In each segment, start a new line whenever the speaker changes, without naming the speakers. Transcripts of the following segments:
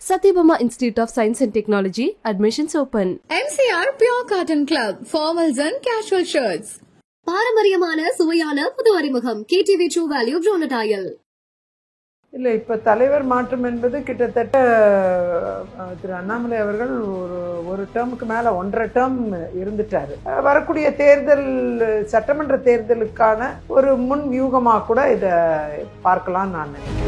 Satyabama Institute of Science and Technology, admissions open.
MCR Pure Cotton Club, formals and casual shirts.
பாரம்பரியமான சுவையான புது அறிமுகம் KTV True Value Bronadile.
இல்லை, இப்போ தலைவர் மாற்றம் என்பது கிட்டத்தட்ட திரு அண்ணாமலை அவர்கள் ஒரு டேர்முக்கு மேலே 1.5 டேர்ம் இருந்துட்டார். வரக்கூடிய தேர்தல், சட்டமன்ற தேர்தலுக்கான ஒரு முன் வியூகமாக கூட இதை பார்க்கலாம்னு நான் நினைக்கிறேன்.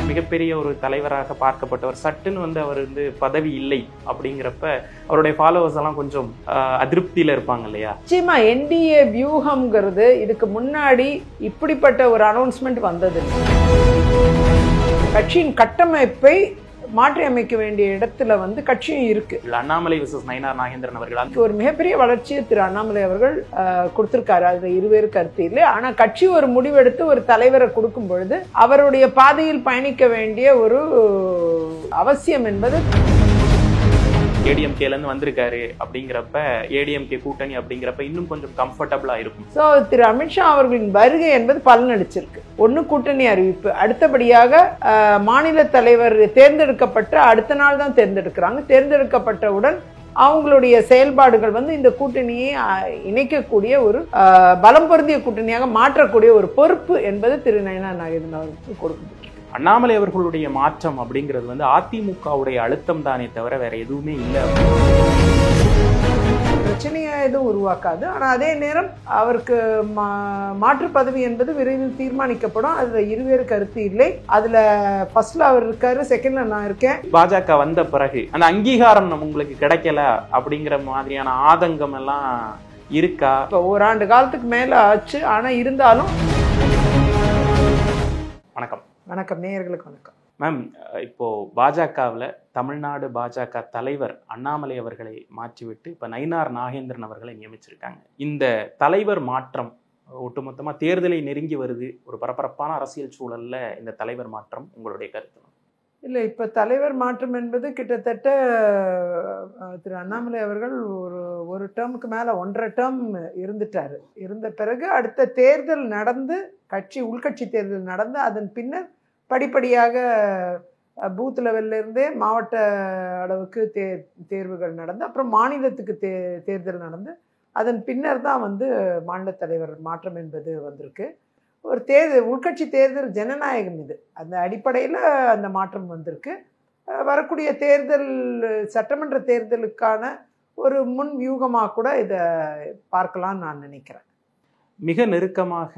மிகப்பெரிய ஒரு தலைவராக பார்க்கப்பட்டவர் சட்டுன்னு அவர் பதவி இல்லை அப்படிங்கிறப்ப அவருடைய ஃபாலோவர்ஸ் எல்லாம் கொஞ்சம் அதிருப்தியில இருப்பாங்க இல்லையா?
நிச்சயமா NDA வியூகம்ங்கிறது இதுக்கு முன்னாடி இப்படிப்பட்ட ஒரு அனௌன்ஸ்மெண்ட் வந்தது. கட்சியின் கட்டமைப்பை மாற்றி அமைக்க வேண்டிய இடத்துல கட்சியும் இருக்கு.
அண்ணாமலை விசஸ் நயினார் நாகேந்திரன் அவர்கள்
ஒரு மிகப்பெரிய வளர்ச்சியை திரு அண்ணாமலை அவர்கள் கொடுத்திருக்காரு. அதுல இருவேறு கருத்து இல்லை. ஆனா கட்சி ஒரு முடிவெடுத்து ஒரு தலைவரை கொடுக்கும் பொழுது அவருடைய பாதையில் பயணிக்க வேண்டிய ஒரு அவசியம் என்பது
ADMK வந்திருக்காரு அப்படிங்கிறப்ப ADMK கூட்டணி அப்படிங்கிறப்ப இன்னும் கொஞ்சம் கம்ஃபர்டபுளா இருக்கும்.
ஸோ திரு அமித்ஷா அவர்களின் வருகை என்பது பலனளிச்சிருக்கு. ஒன்று கூட்டணி அறிவிப்பு, அடுத்தபடியாக மாநில தலைவர் தேர்ந்தெடுக்கப்பட்ட அடுத்த நாள் தான் தேர்ந்தெடுக்கிறாங்க. தேர்ந்தெடுக்கப்பட்டவுடன் அவங்களுடைய செயல்பாடுகள் இந்த கூட்டணியை இணைக்கக்கூடிய ஒரு பலம் பொருந்திய கூட்டணியாக மாற்றக்கூடிய ஒரு பொறுப்பு என்பது திரு நயினார் நாகேந்திரன் அவர்களுக்கு கொடுக்கப்பட்டிருக்கு.
அண்ணாமலை அவர்களுடைய மாற்றம் அப்படிங்கிறது அதிமுகவுடைய அழுத்தம் தானே தவிர வேற எதுவுமே இல்லை.
பிரச்சனையை எதுவும் உருவாக்காது. ஆனால் அதே நேரம் அவருக்கு மாற்று பதவி என்பது விரைவில் தீர்மானிக்கப்படும். அதுல இருவேறு கருத்து இல்லை. அதுல ஃபர்ஸ்ட்ல அவர் இருக்காரு, செகண்ட்ல நான் இருக்கேன்.
பாஜக வந்த பிறகு அந்த அங்கீகாரம் உங்களுக்கு கிடைக்கல அப்படிங்கிற மாதிரியான ஆதங்கம் எல்லாம் இருக்கா?
இப்போ ஓராண்டு காலத்துக்கு மேல ஆச்சு. ஆனா இருந்தாலும்
வணக்கம்.
வணக்கம் நேயர்களுக்கு வணக்கம்.
மேம், இப்போ பாஜகவில் தமிழ்நாடு பாஜக தலைவர் அண்ணாமலை அவர்களை மாற்றிவிட்டு இப்போ நயினார் நாகேந்திரன் அவர்களை நியமிச்சிருக்காங்க. இந்த தலைவர் மாற்றம் ஒட்டுமொத்தமாக தேர்தலை நெருங்கி வருது. ஒரு பரபரப்பான அரசியல் சூழல்ல இந்த தலைவர் மாற்றம் உங்களுடைய கருத்து?
இல்லை, இப்போ தலைவர் மாற்றம் என்பது கிட்டத்தட்ட திரு அண்ணாமலை அவர்கள் ஒரு டேர்முக்கு மேலே 1.5 டேர்ம் இருந்துட்டார். இருந்த பிறகு அடுத்த தேர்தல் நடந்து, உள்கட்சி தேர்தல் நடந்து, அதன் பின்னர் படிப்படியாக பூத் லெவல்ல இருந்தே மாவட்ட அளவுக்கு தேர்வுகள் நடந்து, அப்புறம் மாநிலத்துக்கு தேர்தல் நடந்து, அதன் பின்னர் தான் மாநில தலைவர் மாற்றம் என்பது வந்திருக்கு. ஒரு உள்கட்சி தேர்தல் ஜனநாயகம் இது. அந்த அடிப்படையில் அந்த மாற்றம் வந்திருக்கு. வரக்கூடிய தேர்தல், சட்டமன்ற தேர்தலுக்கான ஒரு முன் வியூகமாக கூட இதை பார்க்கலாம்னு நான் நினைக்கிறேன்.
மிக நெருக்கமாக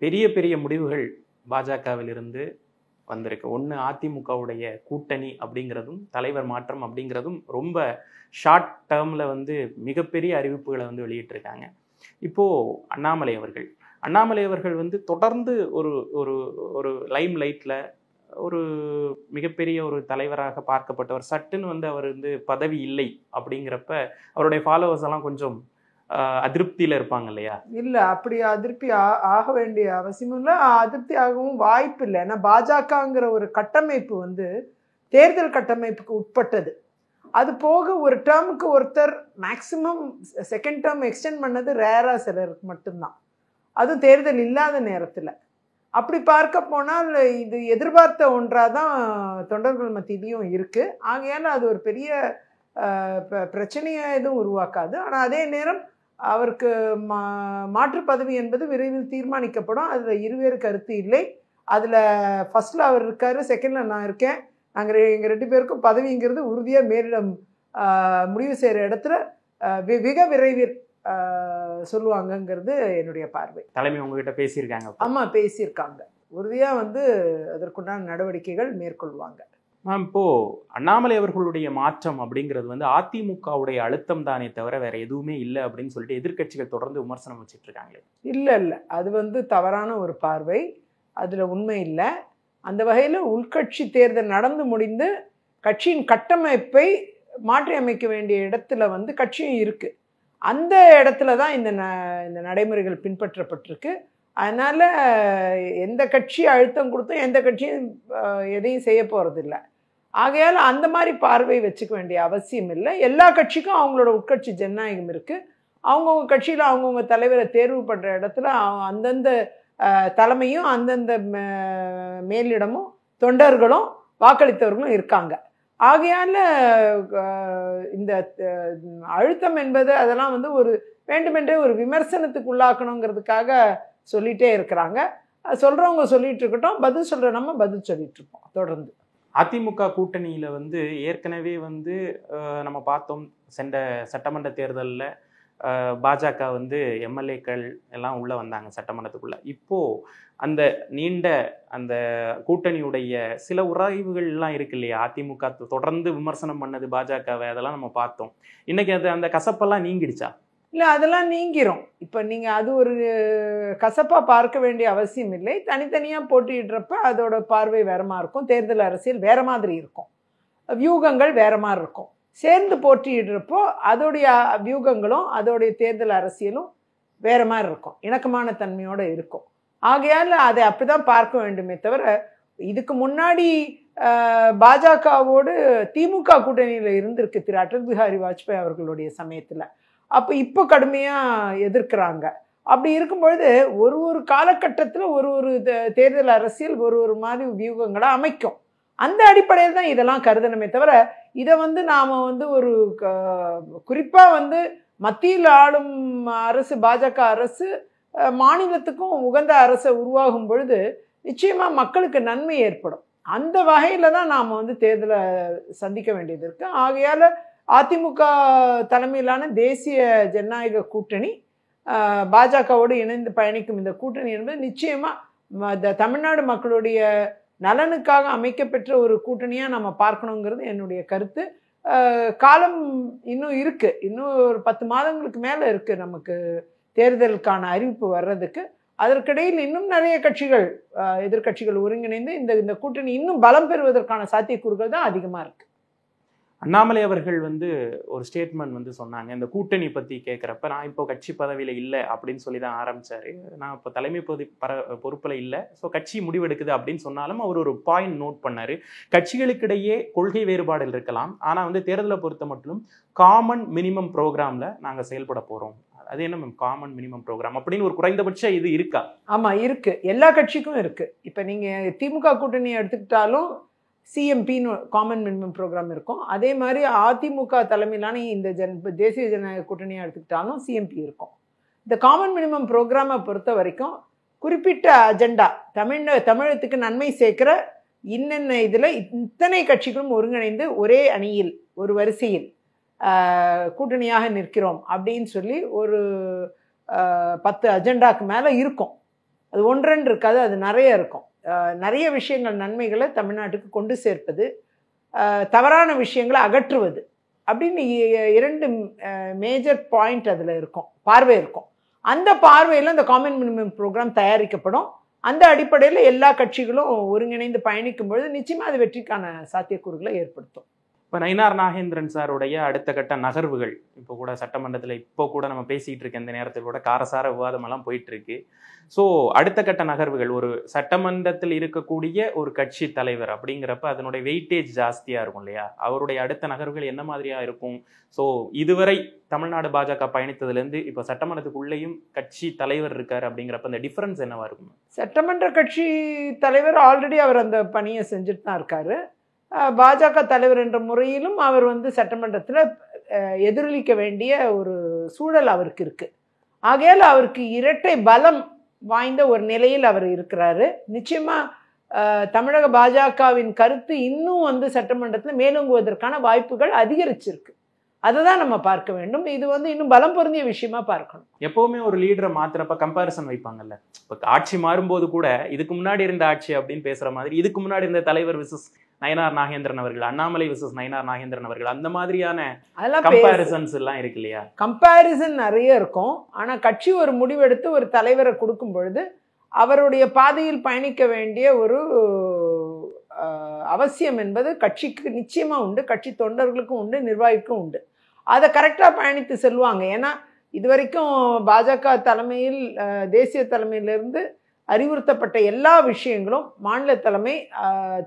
பெரிய பெரிய முடிவுகள் பாஜகவில் இருந்து வந்திருக்கு. ஒன்று அதிமுகவுடைய கூட்டணி அப்படிங்கிறதும் தலைவர் மாற்றம் அப்படிங்கிறதும் ரொம்ப ஷார்ட் டேர்மில் மிகப்பெரிய அறிவிப்புகளை வெளியிட்டிருக்காங்க. இப்போது அண்ணாமலை அவர்கள் தொடர்ந்து ஒரு ஒரு ஒரு லைம் லைட்டில் ஒரு மிகப்பெரிய ஒரு தலைவராக பார்க்கப்பட்டவர் சட்டுன்னு அவர் பதவி இல்லை அப்படிங்கிறப்ப அவருடைய ஃபாலோவர்ஸ் எல்லாம் கொஞ்சம் அதிருப்தியில இருப்பாங்க இல்லையா?
இல்லை, அப்படி அதிருப்தி ஆக வேண்டிய அவசியமும் இல்லை, அதிருப்தி ஆகவும் வாய்ப்பு இல்லை. ஏன்னா பாஜகங்கிற ஒரு கட்டமைப்பு தேர்தல் கட்டமைப்புக்கு உட்பட்டது. அது போக ஒரு டேர்முக்கு ஒருத்தர் மேக்சிமம் செகண்ட் டேர்ம் எக்ஸ்டெண்ட் பண்ணது ரேரா சிலருக்கு மட்டும்தான், அதுவும் தேர்தல் இல்லாத நேரத்தில். அப்படி பார்க்க போனால் இது எதிர்பார்த்த ஒன்றாக தான் தொண்டர்கள் மத்தியிலையும் இருக்குது. ஆகையால் அது ஒரு பெரிய பிரச்சனையை எதுவும் உருவாக்காது. ஆனால் அதே நேரம் அவருக்கு மாற்று பதவி என்பது விரைவில் தீர்மானிக்கப்படும். அதில் இருவேறு கருத்து இல்லை. அதில் ஃபர்ஸ்ட்ல அவர் இருக்காரு, செகண்ட்ல நான் இருக்கேன். எங்கள் 2 பேருக்கும் பதவிங்கிறது உறுதியாக மேலிடம் முடிவு செய்கிற இடத்துல மிக விரைவில் சொல்லுவாங்கங்கிறது என்னுடைய பார்வை.
தலைமை உங்ககிட்ட பேசியிருக்காங்க?
ஆமாம், பேசியிருக்காங்க. உறுதியாக அதற்குண்டான நடவடிக்கைகள் மேற்கொள்வாங்க.
மேம், இப்போ அண்ணாமலை அவர்களுடைய மாற்றம் அப்படிங்கிறது அதிமுகவுடைய அழுத்தம் தானே தவிர வேற எதுவுமே இல்லை அப்படின்னு சொல்லிட்டு எதிர்க்கட்சிகள் தொடர்ந்து விமர்சனம் வச்சுட்டு இருக்காங்களே?
இல்லை, அது தவறான ஒரு பார்வை. அதில் உண்மை இல்லை. அந்த வகையில் உள்கட்சி தேர்தல் நடந்து முடிந்து கட்சியின் கட்டமைப்பை மாற்றி அமைக்க வேண்டிய இடத்துல கட்சியும் இருக்குது. அந்த இடத்துல தான் இந்த நடைமுறைகள் பின்பற்றப்பட்டிருக்கு. அதனால் எந்த கட்சி அழுத்தம் கொடுத்தும் எந்த கட்சியும் எதையும் செய்ய போகிறதில்ல. ஆகையால் அந்த மாதிரி பார்வை வச்சுக்க வேண்டிய அவசியம் இல்லை. எல்லா கட்சிக்கும் அவங்களோட உட்கட்சி ஜனநாயகம் இருக்குது. அவங்கவுங்க கட்சியில் அவங்கவுங்க தலைவரை தேர்வு பண்ணுற இடத்துல அந்தந்த தலைமையும் அந்தந்த மேலிடமும் தொண்டர்களும் வாக்களித்தவர்களும் இருக்காங்க. ஆகையால இந்த அழுத்தம் என்பது அதெல்லாம் வந்து ஒரு வேண்டுமென்றே ஒரு விமர்சனத்துக்கு உள்ளாக்கணுங்கிறதுக்காக சொல்லிட்டே இருக்கிறாங்க. சொல்றவங்க சொல்லிட்டு இருக்கட்டும், பதில் சொல்ற நம்ம பதில் சொல்லிட்டு இருப்போம் தொடர்ந்து.
அதிமுக கூட்டணியில வந்து ஏற்கனவே வந்து நம்ம பார்த்தோம், சென்ற சட்டமன்ற தேர்தலில் பாஜக வந்து எம்எல்ஏக்கள் எல்லாம் உள்ள வந்தாங்க சட்டமன்றத்துக்குள்ள. இப்போ அந்த நீண்ட அந்த கூட்டணியுடைய சில உராய்வுகள்லாம் இருக்கு இல்லையா, அதிமுக தொடர்ந்து விமர்சனம் பண்ணது பாஜகவை, அதெல்லாம் நம்ம பார்த்தோம். இன்னைக்கு அது அந்த கசப்பெல்லாம் நீங்கிடுச்சா?
இல்லை, அதெல்லாம் நீங்கிரும். இப்போ நீங்கள் அது ஒரு கசப்பாக பார்க்க வேண்டிய அவசியம் இல்லை. தனித்தனியாக போட்டியிடுறப்ப அதோட பார்வை வேற மாதிரி இருக்கும், தேர்தல் அரசியல் வேற மாதிரி இருக்கும், வியூகங்கள் வேற மாதிரி இருக்கும். சேர்ந்து போட்டியிடுறப்போ அதோடைய வியூகங்களும் அதோடைய தேர்தல் அரசியலும் வேற மாதிரி இருக்கும், இணக்கமான தன்மையோடு இருக்கும். ஆகையால் அதை அப்படிதான் பார்க்க வேண்டுமே தவிர, இதுக்கு முன்னாடி பாஜகவோடு திமுக கூட்டணியில் இருந்திருக்கு திரு அடல் பிஹாரி வாஜ்பாய் அவர்களுடைய சமயத்தில். அப்போ இப்போ கடுமையாக எதிர்க்கிறாங்க. அப்படி இருக்கும்பொழுது ஒரு ஒரு காலகட்டத்தில் ஒரு ஒரு தேர்தல் அரசியல் ஒரு ஒரு மாதிரி வியூகங்களை அமைக்கும். அந்த அடிப்படையில் தான் இதெல்லாம் கருதணுமே தவிர, இதை வந்து நாம் வந்து ஒரு குறிப்பாக வந்து மத்தியில் ஆளும் அரசு பாஜக அரசு மாநிலத்துக்கும் உகந்த அரசை உருவாகும் பொழுது நிச்சயமாக மக்களுக்கு நன்மை ஏற்படும். அந்த வகையில் தான் நாம் வந்து தேர்தலை சந்திக்க வேண்டியது இருக்குது. ஆகையால் அதிமுக தலைமையிலான தேசிய ஜனநாயக கூட்டணி பாஜகவோடு இணைந்து பயணிக்கும் இந்த கூட்டணி என்பது நிச்சயமாக தமிழ்நாடு மக்களுடைய நலனுக்காக அமைக்கப்பெற்ற ஒரு கூட்டணியாக நம்ம பார்க்கணுங்கிறது என்னுடைய கருத்து. காலம் இன்னும் இருக்குது, இன்னும் ஒரு 10 மாதங்களுக்கு மேலே இருக்குது நமக்கு தேர்தலுக்கான அறிவிப்பு வர்றதுக்கு. அதற்கிடையில் இன்னும் நிறைய கட்சிகள், எதிர்கட்சிகள் ஒருங்கிணைந்து இந்த கூட்டணி இன்னும் பலம் பெறுவதற்கான சாத்தியக்கூறுகள் தான் அதிகமாக இருக்குது.
அண்ணாமலை அவர்கள் வந்து ஒரு ஸ்டேட்மெண்ட் வந்து சொன்னாங்க, இந்த கூட்டணி பற்றி கேட்குறப்ப, நான் இப்போ கட்சி பதவியில் இல்லை அப்படின்னு சொல்லி தான் ஆரம்பித்தார். நான் இப்போ தலைமை பொறுப்பில் இல்லை, ஸோ கட்சி முடிவெடுக்குது அப்படின்னு சொன்னாலும் அவர் ஒரு பாயிண்ட் நோட் பண்ணார். கட்சிகளுக்கிடையே கொள்கை வேறுபாடுகள் இருக்கலாம், ஆனால் வந்து தேர்தலை பொறுத்த மட்டும் காமன் மினிமம் ப்ரோக்ராமில் நாங்கள் செயல்பட போகிறோம். அது என்ன மேம் காமன் மினிமம் ப்ரோக்ராம் அப்படின்னு ஒரு குறைந்தபட்ச இது இருக்கா?
ஆமாம், இருக்குது, எல்லா கட்சிக்கும் இருக்குது. இப்போ நீங்கள் திமுக கூட்டணியை எடுத்துக்கிட்டாலும் சிஎம்பின்னு காமன் மினிமம் ப்ரோக்ராம் இருக்கும். அதே மாதிரி அதிமுக தலைமையிலான இந்த தேசிய ஜனநாயக கூட்டணியை எடுத்துக்கிட்டாலும் சிஎம்பி இருக்கும். இந்த காமன் மினிமம் ப்ரோக்ராமை பொறுத்த வரைக்கும் குறிப்பிட்ட அஜெண்டா, தமிழகத்துக்கு நன்மை சேர்க்கிற இன்னென்ன இதில் இத்தனை கட்சிகளும் ஒருங்கிணைந்து ஒரே அணியில் ஒரு வரிசையில் கூட்டணியாக நிற்கிறோம் அப்படின்னு சொல்லி ஒரு 10 அஜெண்டாக்கு மேலே இருக்கும். அது ஒன்றென்று இருக்காது, அது நிறைய இருக்கும். நிறைய விஷயங்கள், நன்மைகளை தமிழ்நாட்டுக்கு கொண்டு சேர்ப்பது, தவறான விஷயங்களை அகற்றுவது அப்படின்னு 2 மேஜர் பாயிண்ட் அதில் இருக்கும், பார்வை இருக்கும். அந்த பார்வையில் அந்த காமன் மினிமம் ப்ரோக்ராம் தயாரிக்கப்படும். அந்த அடிப்படையில் எல்லா கட்சிகளும் ஒருங்கிணைந்து பயணிக்கும் பொழுது நிச்சயமாக அது வெற்றிக்கான சாத்தியக்கூறுகளை ஏற்படுத்தும்.
இப்போ நயினார் நாகேந்திரன் சாருடைய அடுத்த கட்ட நகர்வுகள், இப்போ கூட சட்டமன்றத்தில் இப்போ கூட நம்ம பேசிகிட்டு இருக்க இந்த நேரத்தில் கூட காரசார விவாதமெல்லாம் போயிட்டு இருக்கு. ஸோ அடுத்த கட்ட நகர்வுகள், ஒரு சட்டமன்றத்தில் இருக்கக்கூடிய ஒரு கட்சி தலைவர் அப்படிங்கிறப்ப அதனுடைய வெயிட்டேஜ் ஜாஸ்தியாக இருக்கும் இல்லையா, அவருடைய அடுத்த நகர்வுகள் என்ன மாதிரியாக இருக்கும்? ஸோ இதுவரை தமிழ்நாடு பாஜக பயணித்ததுலேருந்து இப்போ சட்டமன்றத்துக்குள்ளேயும் கட்சி தலைவர் இருக்கார் அப்படிங்கிறப்ப அந்த டிஃப்ரென்ஸ் என்னவா இருக்கும்?
சட்டமன்ற கட்சி தலைவர் ஆல்ரெடி அவர் அந்த பணியை செஞ்சுட்டு தான் இருக்காரு. பாஜக தலைவர் என்ற முறையிலும் அவர் வந்து சட்டமன்றத்தில் எதிரொலிக்க வேண்டிய ஒரு சூழல் அவருக்கு இருக்குது. ஆகையால் அவருக்கு இரட்டை பலம் வாய்ந்த ஒரு நிலையில் அவர் இருக்கிறாரு. நிச்சயமாக தமிழக பாஜகவின் கருத்து இன்னும் வந்து சட்டமன்றத்தில் மேலோங்குவதற்கான வாய்ப்புகள் அதிகரிச்சிருக்கு. அதை தான் நம்ம பார்க்க வேண்டும். இது வந்து இன்னும் பலம் பொருந்திய விஷயமா பார்க்கணும்.
எப்பவுமே ஒரு லீடரை மாத்திரப்ப கம்பேரிசன் வைப்பாங்கல்ல, இப்போ ஆட்சி மாறும்போது கூட இதுக்கு முன்னாடி இருந்த ஆட்சி அப்படின்னு பேசுற மாதிரி, இதுக்கு முன்னாடி இருந்த தலைவர் விசஸ் நயினார் நாகேந்திரன் அவர்கள், அண்ணாமலை விசஸ் நயினார் நாகேந்திரன் அவர்கள், அந்த மாதிரியான கம்பேரிசன்ஸ் எல்லாம் இருக்கு இல்லையா? கம்பேரிசன்
நிறைய இருக்கும். ஆனா கட்சி ஒரு முடிவெடுத்து ஒரு தலைவரை கொடுக்கும் பொழுது அவருடைய பாதையில் பயணிக்க வேண்டிய ஒரு அவசியம் என்பது கட்சிக்கு நிச்சயமா உண்டு, கட்சி தொண்டர்களுக்கும் உண்டு, நிர்வாகிக்கும் உண்டு. அதை கரெக்டாக பயணித்து செல்வாங்க. ஏன்னா இதுவரைக்கும் பாஜக தலைமையில், தேசிய தலைமையிலிருந்து அறிவுறுத்தப்பட்ட எல்லா விஷயங்களும் மாநில தலைமை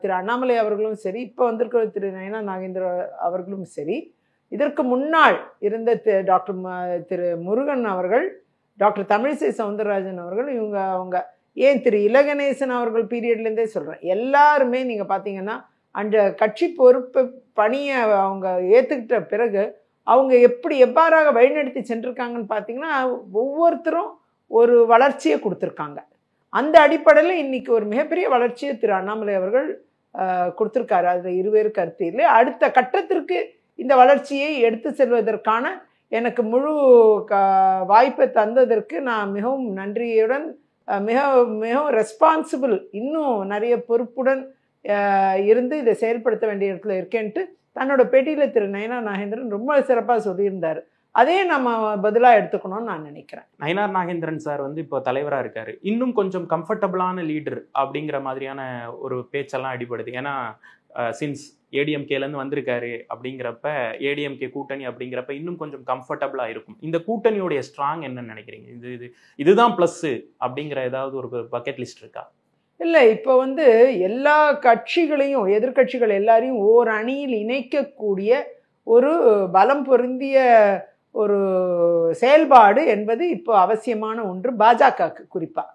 திரு அண்ணாமலை அவர்களும் சரி, இப்போ வந்திருக்கிற திரு நயினார் நாகேந்திர அவர்களும் சரி, இதற்கு முன்னாள் இருந்த திரு முருகன் அவர்கள், டாக்டர் தமிழிசை சவுந்தரராஜன் அவர்கள், அவங்க ஏன் திரு இலகணேசன் அவர்கள் பீரியட்லேருந்தே சொல்கிறேன், எல்லாருமே நீங்கள் பார்த்தீங்கன்னா அந்த கட்சி பொறுப்பு பணியை அவங்க ஏற்றுக்கிட்ட பிறகு அவங்க எவ்வாறாக வழிநடத்தி சென்றிருக்காங்கன்னு பார்த்தீங்கன்னா ஒவ்வொருத்தரும் ஒரு வளர்ச்சியை கொடுத்துருக்காங்க. அந்த அடிப்படையில் இன்னைக்கு ஒரு மிகப்பெரிய வளர்ச்சியை திரு அண்ணாமலை அவர்கள் கொடுத்துருக்காரு. அதில் இருவேறு கருத்து இல்லை. அடுத்த கட்டத்திற்கு இந்த வளர்ச்சியை எடுத்து செல்வதற்கான எனக்கு முழு வாய்ப்பை தந்ததற்கு நான் மிகவும் நன்றியுடன் மிகவும் ரெஸ்பான்சிபிள், இன்னும் நிறைய பொறுப்புடன் இருந்து இதை செயல்படுத்த வேண்டிய இடத்துல இருக்கேன்ட்டு தன்னோட பேட்டியில் திரு நயினார் நாகேந்திரன் ரொம்ப சிறப்பாக சொல்லியிருந்தார். அதே நம்ம பதிலாக எடுத்துக்கணும்னு நான் நினைக்கிறேன்.
நயினார் நாகேந்திரன் சார் வந்து இப்போ தலைவராக இருக்காரு. இன்னும் கொஞ்சம் கம்ஃபர்டபுளான லீடர் அப்படிங்கிற மாதிரியான ஒரு பேச்செல்லாம் அடிபடுது. ஏன்னா சின்ஸ் ஏடிஎம்கேலேருந்து வந்திருக்காரு அப்படிங்கிறப்ப ஏடிஎம்கே கூட்டணி அப்படிங்கிறப்ப இன்னும் கொஞ்சம் கம்ஃபர்டபுளாக இருக்கும். இந்த கூட்டணியோடைய ஸ்ட்ராங் என்னன்னு நினைக்கிறீங்க? இதுதான் ப்ளஸ்ஸு அப்படிங்கிற ஏதாவது ஒரு பக்கெட் லிஸ்ட் இருக்கா?
இல்லை, இப்போ வந்து எல்லா கட்சிகளையும் எதிர்கட்சிகள் எல்லாரையும் ஓர் அணியில் இணைக்கக்கூடிய ஒரு பலம் பொருந்திய ஒரு செயல்பாடு என்பது இப்போ அவசியமான ஒன்று பாஜகவுக்கு குறிப்பாக.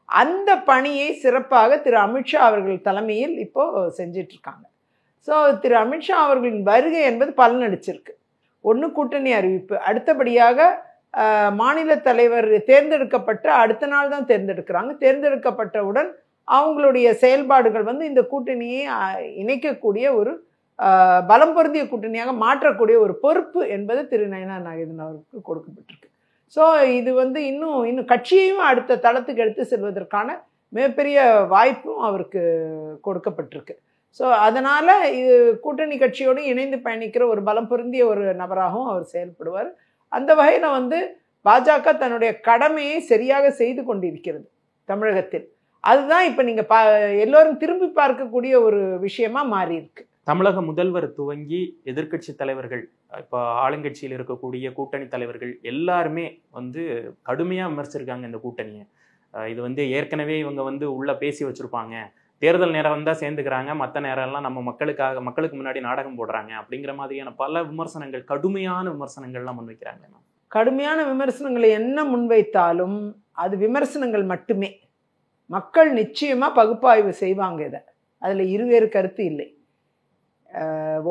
அந்த பணியை சிறப்பாக திரு அமித்ஷா அவர்கள் தலைமையில் இப்போ செஞ்சிட்டு இருக்காங்க. ஸோ திரு அமித்ஷா அவர்களின் வருகை என்பது பலனளிச்சிருக்கு. ஒன்று கூட்டணி அறிவிப்பு, அடுத்தபடியாக மாநில தலைவர் தேர்ந்தெடுக்கப்பட்ட அடுத்த நாள் தான் தேர்ந்தெடுக்கிறாங்க. தேர்ந்தெடுக்கப்பட்டவுடன் அவங்களுடைய செயல்பாடுகள் வந்து இந்த கூட்டணியை இணைக்கக்கூடிய ஒரு பலம் பொருந்திய கூட்டணியாக மாற்றக்கூடிய ஒரு பொறுப்பு என்பது திரு நயினார் நாகேந்திரன் அவருக்கு கொடுக்கப்பட்டிருக்கு. ஸோ இது வந்து இன்னும் கட்சியையும் அடுத்த தளத்துக்கு எடுத்து செல்வதற்கான மிகப்பெரிய வாய்ப்பும் அவருக்கு கொடுக்கப்பட்டிருக்கு. ஸோ அதனால் இது கூட்டணி கட்சியோடு இணைந்து பயணிக்கிற ஒரு பலம் பொருந்திய ஒரு நபராகவும் அவர் செயல்படுவார். அந்த வகையில் வந்து பாஜக தன்னுடைய கடமையை சரியாக செய்து கொண்டிருக்கிறது தமிழகத்தில். அதுதான் இப்போ நீங்கள் எல்லோரும் திரும்பி பார்க்கக்கூடிய ஒரு விஷயமா மாறி இருக்கு.
தமிழக முதல்வர் துவங்கி எதிர்க்கட்சி தலைவர்கள், இப்போ ஆளுங்கட்சியில் இருக்கக்கூடிய கூட்டணி தலைவர்கள் எல்லாருமே வந்து கடுமையாக விமர்சிச்சிருக்காங்க இந்த கூட்டணியை. இது வந்து ஏற்கனவே இவங்க வந்து உள்ள பேசி வச்சிருப்பாங்க, தேர்தல் நேரம் வந்தால் சேர்ந்துக்கிறாங்க, மற்ற நேரம்லாம் நம்ம மக்களுக்கு முன்னாடி நாடகம் போடுறாங்க அப்படிங்கிற மாதிரியான பல விமர்சனங்கள், கடுமையான விமர்சனங்கள்லாம் முன்வைக்கிறாங்க.
கடுமையான விமர்சனங்களை என்ன முன்வைத்தாலும் அது விமர்சனங்கள் மட்டுமே. மக்கள் நிச்சயமாக பகுப்பாய்வு செய்வாங்க. இதை அதில் இருவேறு கருத்து இல்லை.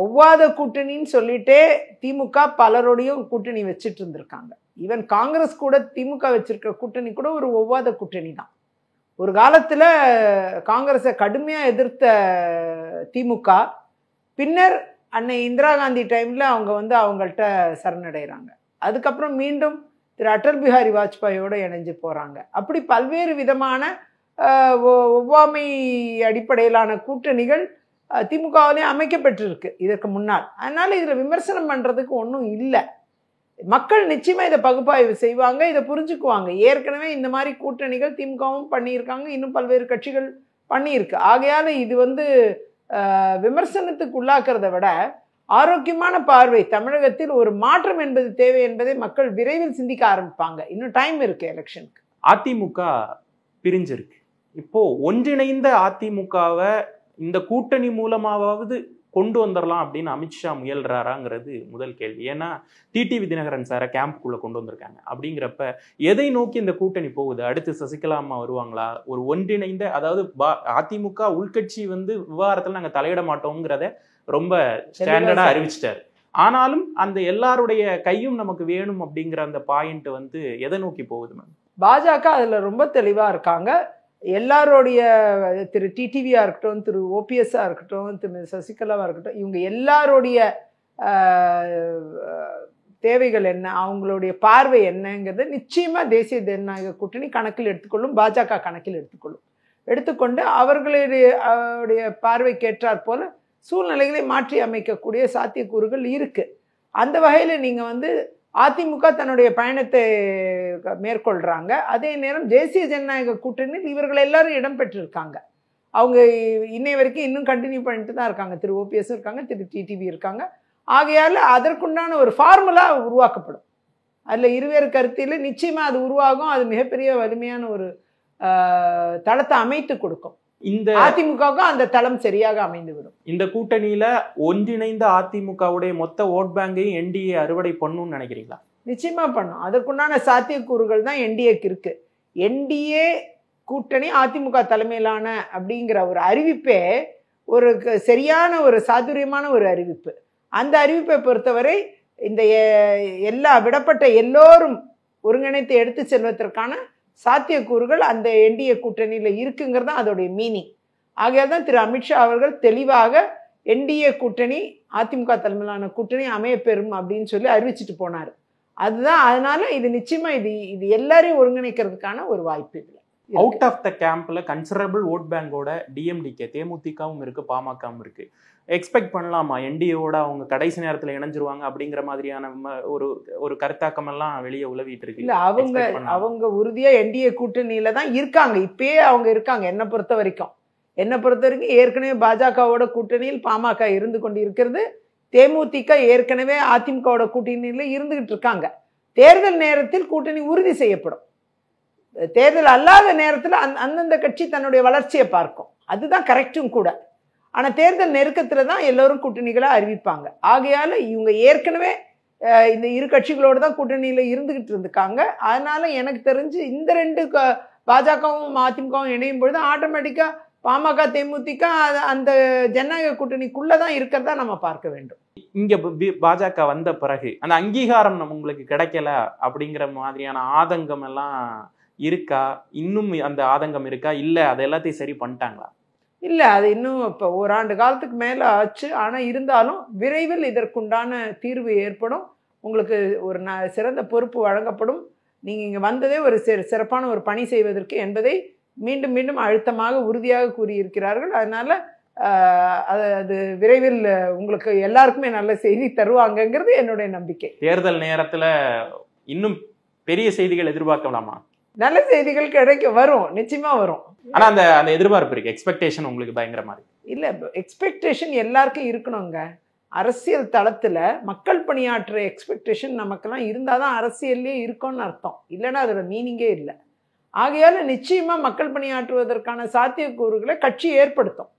ஒவ்வாத கூட்டணின்னு சொல்லிட்டே திமுக பலரோடையும் கூட்டணி வச்சுட்டு இருந்திருக்காங்க. ஈவன் காங்கிரஸ் கூட திமுக வச்சிருக்கிற கூட்டணி கூட ஒரு ஒவ்வாத கூட்டணி தான். ஒரு காலத்தில் காங்கிரஸை கடுமையாக எதிர்த்த திமுக பின்னர் அன்னை இந்திரா காந்தி டைமில் அவங்க வந்து அவங்கள்ட்ட சரணடைகிறாங்க. அதுக்கப்புறம் மீண்டும் திரு அடல் பிஹாரி வாஜ்பாயோடு இணைஞ்சு போகிறாங்க. அப்படி பல்வேறு விதமான ஒவ்வாமை அடிப்படையிலான கூட்டணிகள் திமுகவிலே அமைக்கப்பட்டிருக்கு இதற்கு முன்னால். அதனால் இதில் விமர்சனம் பண்ணுறதுக்கு ஒன்றும் இல்லை. மக்கள் நிச்சயமாக இதை பகுப்பாய்வு செய்வாங்க, இதை புரிஞ்சுக்குவாங்க. ஏற்கனவே இந்த மாதிரி கூட்டணிகள் திமுகவும் பண்ணியிருக்காங்க, இன்னும் பல்வேறு கட்சிகள் பண்ணியிருக்கு. ஆகையால் இது வந்து விமர்சனத்துக்கு உள்ளாக்கிறத விட ஆரோக்கியமான பார்வை, தமிழகத்தில் ஒரு மாற்றம் என்பது தேவை என்பதை மக்கள் விரைவில் சிந்திக்க ஆரம்பிப்பாங்க. இன்னும் டைம் இருக்கு எலெக்ஷனுக்கு.
அதிமுக பிரிஞ்சிருக்கு. இப்போ ஒன்றிணைந்த அதிமுகவை இந்த கூட்டணி மூலமாவது கொண்டு வந்துடலாம் அப்படின்னு அமித்ஷா முயல்றாராங்கிறது முதல் கேள்வி. ஏன்னா டிடிவி தினகரன் சாரை கேம்புக்குள்ள கொண்டு வந்திருக்காங்க. அப்படிங்கிறப்ப எதை நோக்கி இந்த கூட்டணி போகுது? அடுத்து சசிகலா அம்மா வருவாங்களா? ஒரு ஒன்றிணைந்த, அதாவது அதிமுக உள்கட்சி வந்து விவகாரத்தில் நாங்கள் தலையிட மாட்டோங்கிறத ரொம்ப ஸ்டாண்டர்டா அறிவிச்சிட்டாரு. ஆனாலும் அந்த எல்லாருடைய கையும் நமக்கு வேணும் அப்படிங்கிற அந்த பாயிண்ட் வந்து எதை நோக்கி போகுது மேம்?
பாஜக அதில் ரொம்ப தெளிவாக இருக்காங்க. எல்லாரோடைய திரு டிடிவியாக இருக்கட்டும், திரு ஓபிஎஸ்ஸாக இருக்கட்டும், திரு சசிகலாவாக இருக்கட்டும், இவங்க எல்லாரோடைய தேவைகள் என்ன, அவங்களுடைய பார்வை என்னங்கிறது நிச்சயமாக தேசிய ஜனநாயக கூட்டணி கணக்கில் எடுத்துக்கொள்ளும், பாஜக கணக்கில் எடுத்துக்கொண்டு அவர்களுடைய பார்வைக்கேற்றாற் போல சூழ்நிலைகளை மாற்றி அமைக்கக்கூடிய சாத்தியக்கூறுகள் இருக்குது. அந்த வகையில் நீங்கள் வந்து அதிமுக தன்னுடைய பயணத்தை மேற்கொள்கிறாங்க. அதே நேரம் தேசிய ஜனநாயக கூட்டணியில் இவர்கள் எல்லாரும் இடம்பெற்றிருக்காங்க. அவங்க இன்னை வரைக்கும் இன்னும் கண்டினியூ பண்ணிட்டு தான் இருக்காங்க. திரு ஓபிஎஸ் இருக்காங்க, திரு டிடிவி இருக்காங்க. ஆகையால் அதற்குண்டான ஒரு ஃபார்முலா உருவாக்கப்படும். அதில் இருவேறு கருத்தில் நிச்சயமாக அது உருவாகும். அது மிகப்பெரிய வலிமையான ஒரு தளத்தை அமைத்து கொடுக்கும். இந்த அதிமுகவுக்கும் அந்த தளம் சரியாக அமைந்துவிடும்.
இந்த கூட்டணியில ஒன்றிணைந்த அதிமுகவுடைய மொத்த ஓட் பேங்கையும் என்டிஏ அறுவடை பண்ணும்னு நினைக்கிறீங்களா?
நிச்சயமா பண்ணும். அதற்குண்டான சாத்தியக்கூறுகள் தான் என்டிஏக்கு இருக்கு. என்டிஏ கூட்டணி அதிமுக தலைமையிலான அப்படிங்கிற ஒரு அறிவிப்பே ஒரு சரியான ஒரு சாதுரியமான ஒரு அறிவிப்பு. அந்த அறிவிப்பை பொறுத்தவரை இந்த எல்லா விடப்பட்ட எல்லோரும் ஒருங்கிணைத்து எடுத்து செல்வதற்கான சாத்தியக்கூறுகள் அந்த என்டிஏ கூட்டணியில் இருக்குங்கிறது தான் அதோடைய மீனிங். ஆகையால் தான் திரு அமித்ஷா அவர்கள் தெளிவாக என்டிஏ கூட்டணி அதிமுக தலைமையிலான கூட்டணி அமையப்பெறும் அப்படின்னு சொல்லி அறிவிச்சிட்டு போனார். அதுதான், அதனால இது நிச்சயமா இது எல்லாரையும் ஒருங்கிணைக்கிறதுக்கான ஒரு வாய்ப்பு. இதில்
அவுட் ஆஃப் த கேம்ப்ல கன்சிடரபிள் ஓட் பேங்கோட டிஎம்டிகே, தேமுதிகவும் இருக்கு, பாமகவும் இருக்கு. எக்ஸ்பெக்ட் பண்ணலாமா என்டிஏவோட அவங்க கடைசி நேரத்தில் இணைஞ்சிருவாங்க அப்படிங்கிற மாதிரியான ஒரு கருத்தாக்கம் எல்லாம் வெளியே உலவிட்டு இருக்கு?
இல்ல, அவங்க உறுதியா என்டிஏ கூட்டணியில தான் இருக்காங்க. இப்பயே அவங்க இருக்காங்க. என்னை பொறுத்த வரைக்கும் ஏற்கனவே பாஜகவோட கூட்டணியில் பாமக இருந்து கொண்டு இருக்கிறது. தேமுதிக ஏற்கனவே அதிமுகவோட கூட்டணியில இருந்துகிட்டு இருக்காங்க. தேர்தல் நேரத்தில் கூட்டணி உறுதி செய்யப்படும். தேர்தல் அல்லாத நேரத்தில் அந்தந்த கட்சி தன்னுடைய வளர்ச்சியை பார்க்கும். அதுதான் கரெக்டும் கூட. ஆனால் தேர்தல் நெருக்கத்தில் தான் எல்லோரும் கூட்டணிகளை அறிவிப்பாங்க. ஆகையால் இவங்க ஏற்கனவே இந்த இரு கட்சிகளோடு தான் கூட்டணியில் இருந்துகிட்டு இருந்துக்காங்க. அதனால எனக்கு தெரிஞ்சு இந்த ரெண்டு பாஜகவும் அதிமுகவும் இணையும் பொழுது ஆட்டோமேட்டிக்காக பாமக தேமுதிக அந்த ஜனநாயக கூட்டணிக்குள்ளே தான் இருக்கிறதா நம்ம பார்க்க வேண்டும்.
இங்க பாஜக வந்த பிறகு அந்த அங்கீகாரம் உங்களுக்கு கிடைக்கல அப்படிங்கிற மாதிரியான ஆதங்கம் எல்லாம் இருக்கா? இன்னும் அந்த ஆதங்கம் இருக்கா? இல்லை அது எல்லாத்தையும் சரி பண்ணிட்டாங்களா?
இல்லை, அது இன்னும் இப்போ ஓராண்டு காலத்துக்கு மேலே ஆச்சு. ஆனால் இருந்தாலும் விரைவில் இதற்குண்டான தீர்வு ஏற்படும். உங்களுக்கு ஒரு சிறந்த பொறுப்பு வழங்கப்படும். நீங்கள் இங்கே வந்ததே ஒரு சிறப்பான ஒரு பணி செய்வதற்கு என்பதை மீண்டும் மீண்டும் அழுத்தமாக உறுதியாக கூறியிருக்கிறார்கள். அதனால் அது விரைவில் உங்களுக்கு எல்லாருக்குமே நல்ல செய்தி தருவாங்கங்கிறது என்னுடைய நம்பிக்கை.
தேர்தல் நேரத்தில் இன்னும் பெரிய செய்திகள் எதிர்பார்க்கலாமா?
நல்ல செய்திகள் வரும், நிச்சயமா வரும்.
ஆனா அந்த எதிர்பார்ப்பு இருக்கு, எக்ஸ்பெக்டேஷன் உங்களுக்கு பயங்கரமா இருக்கு.
இல்ல, எக்ஸ்பெக்டேஷன் எல்லாருக்கும் இருக்கணுங்க. அரசியல் தளத்துல மக்கள் பணியாற்றுற எக்ஸ்பெக்டேஷன் நமக்கெல்லாம் இருந்தாதான் அரசியல்லே இருக்கும்னு அர்த்தம். இல்லைன்னா அதோட மீனிங்கே இல்லை. ஆகையால நிச்சயமா மக்கள் பணியாற்றுவதற்கான சாத்தியக்கூறுகளை கட்சி ஏற்படுத்தும்.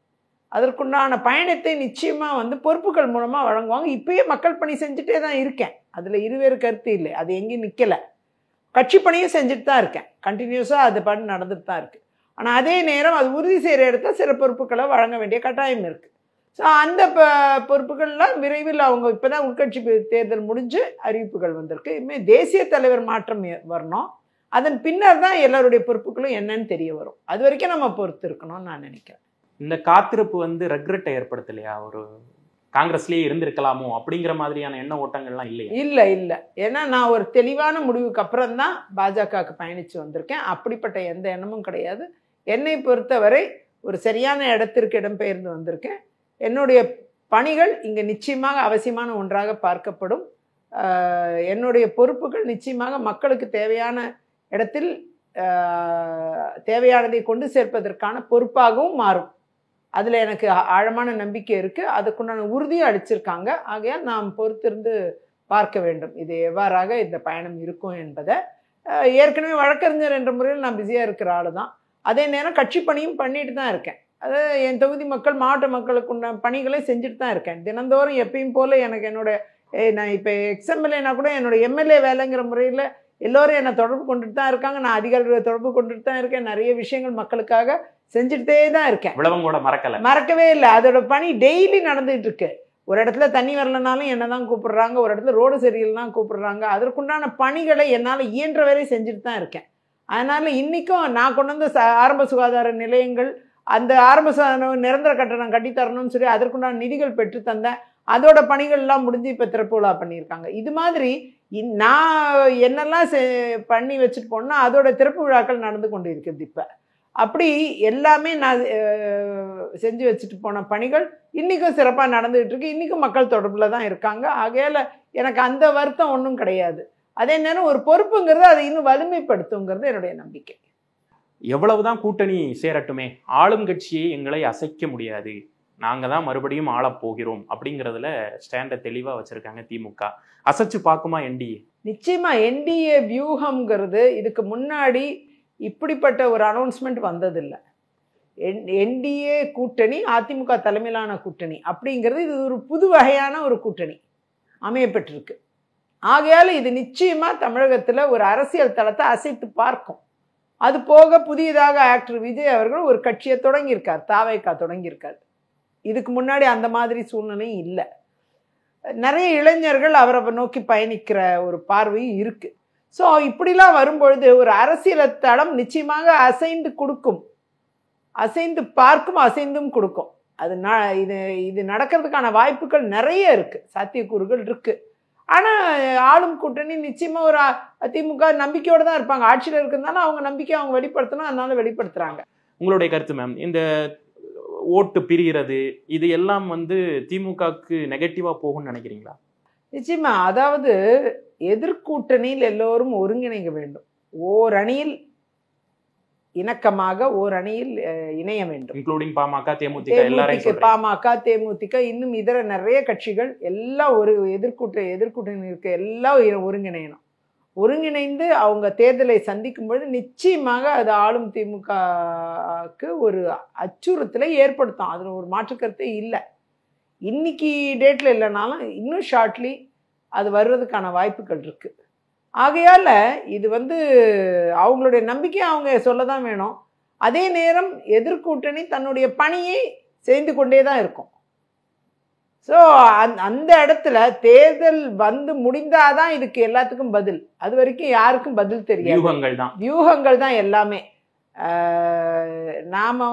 அதற்குண்டான பயணத்தை நிச்சயமா பொறுப்புகள் மூலமா வழங்குவாங்க. இப்பயே மக்கள் பணி செஞ்சுட்டே தான் இருக்கேன். அதுல இருவேறு கருத்து இல்லை. அது எங்கேயும் நிக்கல. கட்சி பணியும் செஞ்சுட்டு தான் இருக்கேன். கண்டினியூஸாக அது பண்ணி நடந்துட்டு தான் இருக்குது. ஆனால் அதே நேரம் அது உறுதி செய்கிற இடத்துல சில பொறுப்புகளை வழங்க வேண்டிய கட்டாயம் இருக்குது. ஸோ அந்த பொறுப்புகள்லாம் விரைவில் அவங்க இப்போ தான் உள்கட்சி தேர்தல் முடிஞ்சு அறிவிப்புகள் வந்திருக்கு. இனிமேல் தேசிய தலைவர் மாற்றம் வரணும். அதன் பின்னர் தான் எல்லாருடைய பொறுப்புகளும் என்னன்னு தெரிய வரும். அது வரைக்கும் நம்ம பொறுத்து இருக்கணும்னு நான் நினைக்கிறேன்.
இந்த காத்திருப்பு ரெக்ரெட்டை ஏற்படுத்தலையா? ஒரு காங்கிரஸ்லேயே இருந்திருக்கலாமோ அப்படிங்கிற மாதிரியான எண்ண ஓட்டங்கள்லாம் இல்லையா?
இல்லை. ஏன்னா நான் ஒரு தெளிவான முடிவுக்கு அப்புறம் தான் பாஜகவுக்கு பயணித்து வந்திருக்கேன். அப்படிப்பட்ட எந்த எண்ணமும் கிடையாது. என்னை பொறுத்தவரை ஒரு சரியான இடத்திற்கு இடம்பெயர்ந்து வந்திருக்கேன். என்னுடைய பணிகள் இங்கே நிச்சயமாக அவசியமான ஒன்றாக பார்க்கப்படும். என்னுடைய பொறுப்புகள் நிச்சயமாக மக்களுக்கு தேவையான இடத்தில் தேவையானதை கொண்டு சேர்ப்பதற்கான பொறுப்பாகவும் மாறும். அதில் எனக்கு ஆழமான நம்பிக்கை இருக்குது. அதுக்குண்டான உறுதியும் அளிச்சிருக்காங்க. ஆகையால் நாம் பொறுத்திருந்து பார்க்க வேண்டும் இது எவ்வாறாக இந்த பயணம் இருக்கும் என்பதை. ஏற்கனவே வழக்கறிஞர் என்ற முறையில் நான் பிஸியாக இருக்கிற ஆள் தான். அதே நேரம் கட்சி பணியும் பண்ணிட்டு தான் இருக்கேன். அதாவது என் தொகுதி மக்கள் மாவட்ட மக்களுக்குண்டான பணிகளை செஞ்சுட்டு தான் இருக்கேன். தினந்தோறும் எப்பயும் போல் எனக்கு நான் இப்போ எக்ஸ்எம்எல்ஏனா கூட என்னோட எம்எல்ஏ வேலைங்கிற முறையில் எல்லோரும் என்னை தொடர்பு கொண்டுட்டு தான் இருக்காங்க. நான் அதிகாரிகளை தொடர்பு கொண்டுட்டு தான் இருக்கேன். நிறைய விஷயங்கள் மக்களுக்காக செஞ்சுட்டே தான் இருக்கேன். மறக்கவே இல்லை. அதோட பணி டெய்லி நடந்துகிட்டு இருக்கு. ஒரு இடத்துல தண்ணி வரலனாலும் என்ன தான் கூப்பிடுறாங்க, ஒரு இடத்துல ரோடு சரியில்லைனா கூப்பிடுறாங்க. அதற்குண்டான பணிகளை என்னால் இயன்ற வரை செஞ்சுட்டு தான் இருக்கேன். அதனால் இன்றைக்கும் நான் கொண்டு வந்த ஆரம்ப சுகாதார நிலையங்கள், அந்த ஆரம்ப நிரந்தர கட்டணம் கட்டித்தரணும்னு சொல்லி அதற்குண்டான நிதிகள் பெற்று தந்தேன். அதோட பணிகள்லாம் முடிஞ்சு இப்போ திறப்பு விழா பண்ணியிருக்காங்க. இது மாதிரி நான் என்னெல்லாம் பண்ணி வச்சுட்டு போனோன்னா அதோட திறப்பு விழாக்கள் நடந்து கொண்டு இருக்குது. இப்போ அப்படி எல்லாமே நான் செஞ்சு வச்சுட்டு போன பணிகள் இன்றைக்கும் சிறப்பாக நடந்துகிட்டு இருக்கு. இன்றைக்கும் மக்கள் தொடர்பில் தான் இருக்காங்க. ஆகையால் எனக்கு அந்த வருத்தம் ஒன்றும் கிடையாது. அதே நேரம் ஒரு பொறுப்புங்கிறது அதை இன்னும் வலிமைப்படுத்துங்கிறது என்னுடைய நம்பிக்கை.
எவ்வளவுதான் கூட்டணி சேரட்டுமே, ஆளும் கட்சியை எங்களை அசைக்க முடியாது, நாங்கள் தான் மறுபடியும் ஆளப் போகிறோம் அப்படிங்கிறதுல ஸ்டாண்டை தெளிவாக வச்சுருக்காங்க திமுக. அசைச்சு பார்க்குமா என்டிஏ?
நிச்சயமாக என்டிஏ வியூகம்ங்கிறது இதுக்கு முன்னாடி இப்படிப்பட்ட ஒரு அனௌன்ஸ்மெண்ட் வந்ததில்லை. என்டிஏ கூட்டணி அதிமுக தலைமையிலான கூட்டணி அப்படிங்கிறது இது ஒரு புது வகையான ஒரு கூட்டணி அமையப்பட்டிருக்கு. ஆகையால் இது நிச்சயமாக தமிழகத்தில் ஒரு அரசியல் தளத்தை அசைத்து பார்க்கும். அது போக புதியதாக ஆக்டர் விஜய் அவர்கள் ஒரு கட்சியை தொடங்கியிருக்கார், தாவேகா தொடங்கியிருக்கார். இதுக்கு முன்னாடி அந்த மாதிரி சூழ்நிலையும் இல்லை. நிறைய இளைஞர்கள் அவரை நோக்கி பயணிக்கிற ஒரு பார்வையும் இருக்கு. ஸோ இப்படிலாம் வரும்பொழுது ஒரு அரசியல் தளம் நிச்சயமாக அசைந்து கொடுக்கும், அசைந்து பார்க்கும், அசைந்தும் கொடுக்கும். அது இது நடக்கிறதுக்கான வாய்ப்புகள் நிறைய இருக்கு, சாத்தியக்கூறுகள் இருக்கு. ஆனால் ஆளும் கூட்டணி நிச்சயமா ஒரு அதிமுக நம்பிக்கையோடு தான் இருப்பாங்க. ஆட்சியில் இருக்கிறதுனால அவங்க நம்பிக்கை அவங்க வெளிப்படுத்தணும், அதனால வெளிப்படுத்துறாங்க.
உங்களுடைய கருத்து மேம், இந்த ஓட்டு பிரிகிறது இது எல்லாம் திமுகவுக்கு நெகட்டிவா போகும்னு நினைக்கிறீங்களா?
நிச்சயமா. அதாவது எதிர்கூட்டணியில் எல்லோரும் ஒருங்கிணைக்க வேண்டும், ஓர் அணியில் இணக்கமாக ஓர் அணியில் இணைய வேண்டும்.
இன்க்ளூடிங் பாமக, தேமுதிக,
பாமக, தேமுதிக, இன்னும் இதர நிறைய கட்சிகள் எல்லாம் ஒரு எதிர்கூட்டணி இருக்க எல்லாம் ஒருங்கிணையணும். ஒருங்கிணைந்து அவங்க தேர்தலை சந்திக்கும் பொழுது நிச்சயமாக அது ஆளும் திமுகவுக்கு ஒரு அச்சுறுத்தலை ஏற்படுத்தும். அதில் ஒரு மாற்று கருத்தே இல்லை. இன்னைக்கு டேட்டில் இல்லைனாலும் இன்னும் ஷார்ட்லி அது வர்றதுக்கான வாய்ப்புகள் இருக்கு. ஆகையால் இது அவங்களுடைய நம்பிக்கையை அவங்க சொல்ல தான் வேணும். அதே நேரம் எதிர்கூட்டணி தன்னுடைய பணியை செய்து கொண்டே தான் இருக்கும். ஸோ அந்த இடத்துல தேர்தல் முடிந்தாதான் இதுக்கு எல்லாத்துக்கும் பதில். அது வரைக்கும் யாருக்கும் பதில் தெரியாது. வியூகங்கள் தான் எல்லாமே. நாம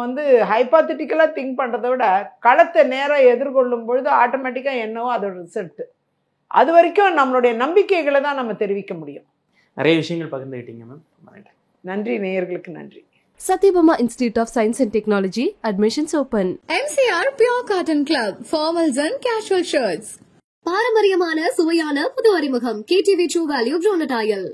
ஹைபாத்தட்டிக்கலாக திங்க் பண்ணுறதை விட களத்தை நேராக எதிர்கொள்ளும் பொழுது ஆட்டோமேட்டிக்காக என்னவோ அதோட ரிசல்ட். அது வரைக்கும் நம்மளுடைய நம்பிக்கைகளை தான் நம்ம தெரிவிக்க முடியும்.
நிறைய விஷயங்கள் பகிர்ந்துக்கிட்டீங்க மேம்.
நன்றி. நேயர்களுக்கு நன்றி.
Satyabama Institute of Science and Technology, admissions open.
MCR Pure Cotton Club, formals and casual shirts.
பாரம்பரியமான சுவையான புது அறிமுகம் KTV True Value Bronatile.